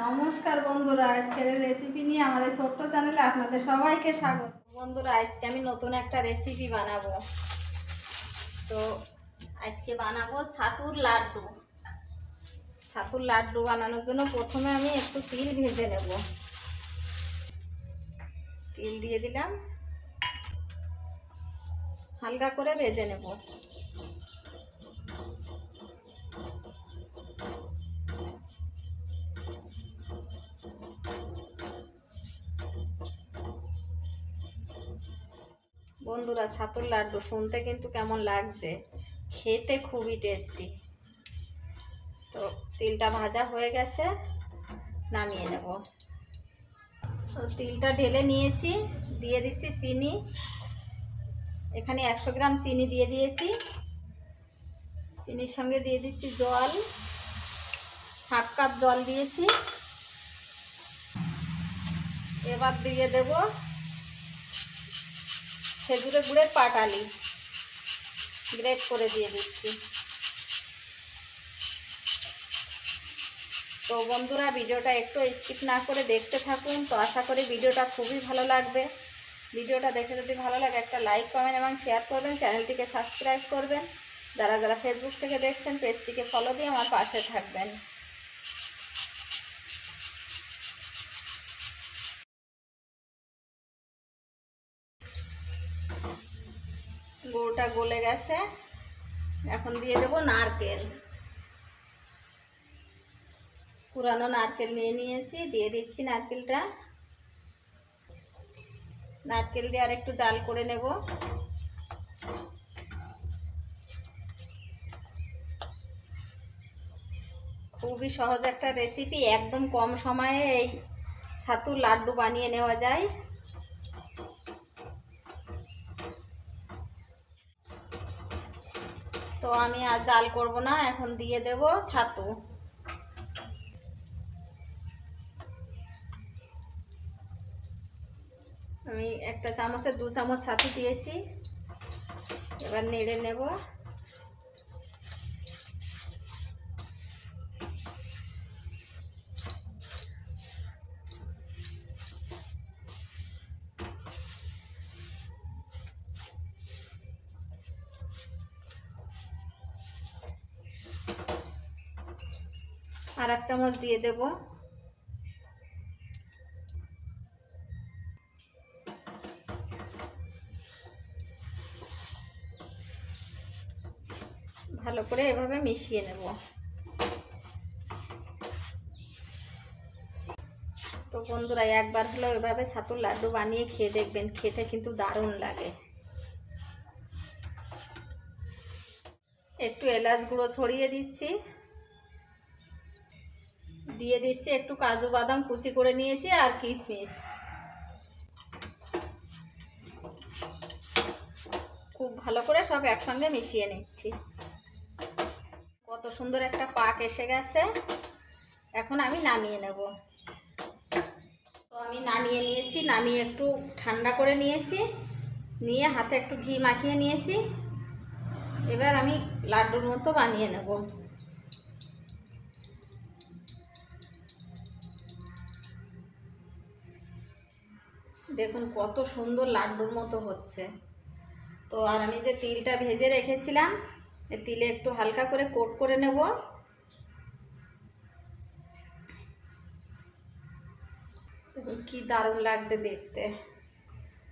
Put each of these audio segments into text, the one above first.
নমস্কার বন্ধুরা, আজকের রেসিপি নিয়ে আমার এই ছোট্ট চ্যানেলে আপনাদের সবাইকে স্বাগত। বন্ধুরা, আজকে আমি নতুন একটা রেসিপি বানাবো। তো আজকে বানাবো ছাতুর লাড্ডু। ছাতুর লাড্ডু বানানোর জন্য প্রথমে আমি একটু তিল ভেজে নেব। তিল দিয়ে দিলাম, হালকা করে ভেজে নেব। বন্ধুরা, ছাতুর লাড্ডু শুনতে কিন্তু কেমন লাগছে, খেতে খুবই টেস্টি। তো তিলটা ভাজা হয়ে গেছে, নামিয়ে নেব। তো তিলটা ঢেলে নিয়েছি, দিয়ে দিচ্ছি চিনি। এখানে 100 গ্রাম চিনি দিয়ে দিয়েছি। চিনির সঙ্গে দিয়ে দিচ্ছি জল, 1/2 কাপ জল দিয়েছি। এবার দিয়ে দেব খেজুরের গুড়ের পাটালি, গ্রেট করে দিয়ে দিচ্ছি। তো বন্ধুরা, ভিডিওটা একটু স্কিপ না করে দেখতে থাকুন। তো আশা করি ভিডিওটা খুবই ভালো লাগবে। ভিডিওটা দেখে যদি ভালো লাগে একটা লাইক, কমেন্ট এবং শেয়ার করবেন। চ্যানেলটিকে সাবস্ক্রাইব করবেন। যারা যারা ফেসবুক থেকে দেখছেন পেজটিকে ফলো দিয়ে আমার পাশে থাকবেন। গুড়টা গলে গেছে, এখন দিয়ে দেব নারকেল। পুরানো নারকেল নিয়ে নিয়েছি, দিয়ে দিচ্ছি নারকেলটা। নারকেল দিয়ে আর একটু জাল করে নেব। খুবই সহজ একটা রেসিপি, একদম কম সময়ে এই ছাতুর লাড্ডু বানিয়ে নেওয়া যায়। তো আমি আর জাল করব না, এখন দিয়ে দেব ছাতু। আমি একটা চামচে 2 চামচ ছাতু দিয়েছি। এবার নেড়ে নেব। আর 1 চামচ দিয়ে দেব। ভালো করে এভাবে মিশিয়ে নেব। তো বন্ধুরা, একবার হলেও এভাবে ছাতুর লাড্ডু বানিয়ে খেয়ে দেখবেন, খেতে কিন্তু দারুণ লাগে। একটু এলাচ গুঁড়ো ছড়িয়ে দিচ্ছি। দিয়ে দিচ্ছি একটু কাজু বাদাম কুচি করে নিয়েছি আর কিশমিশ। খুব ভালো করে সব একসঙ্গে মিশিয়ে নিচ্ছি। কত সুন্দর একটা পাক এসে গেছে, এখন আমি নামিয়ে নেব। তো আমি নামিয়ে নিয়েছি, নামিয়ে একটু ঠান্ডা করে নিয়েছি, নিয়ে হাতে একটু ঘি মাখিয়ে নিয়েছি। এবার আমি লাড্ডুর মতো বানিয়ে নেব। দেখুন কত সুন্দর লাড্ডুর মতো হচ্ছে। তো আর আমি যে তিলটা ভেজে রেখেছিলাম, এই তিলে একটু হালকা করে কোট করে নেব। দেখুন কি দারুণ লাগছে দেখতে।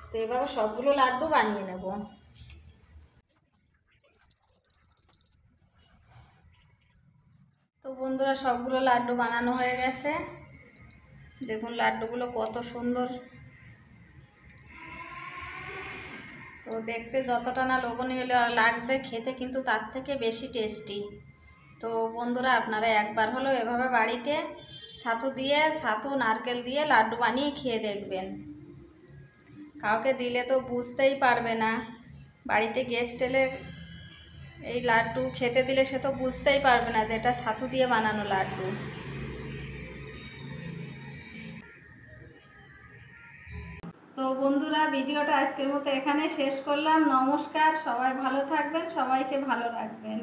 তো এভাবে সবগুলো লাড্ডু বানিয়ে নেব। তো বন্ধুরা, সবগুলো লাড্ডু বানানো হয়ে গেছে। দেখুন লাড্ডুগুলো কত সুন্দর। তো দেখতে যতটা না লোভনীয় লাগছে, খেতে কিন্তু তার থেকে বেশি টেস্টি। তো বন্ধুরা, আপনারা একবার হলেও এভাবে বাড়িতে ছাতু নারকেল দিয়ে লাড্ডু বানিয়ে খেয়ে দেখবেন। কাউকে দিলে তো বুঝতেই পারবে না। বাড়িতে গেস্ট এলে এই লাড্ডু খেতে দিলে সে তো বুঝতেই পারবে না যে এটা ছাতু দিয়ে বানানো লাড্ডু। তো বন্ধুরা, ভিডিওটা আজকের মতো এখানে শেষ করলাম। নমস্কার, সবাই ভালো থাকবেন, সবাইকে ভালো রাখবেন।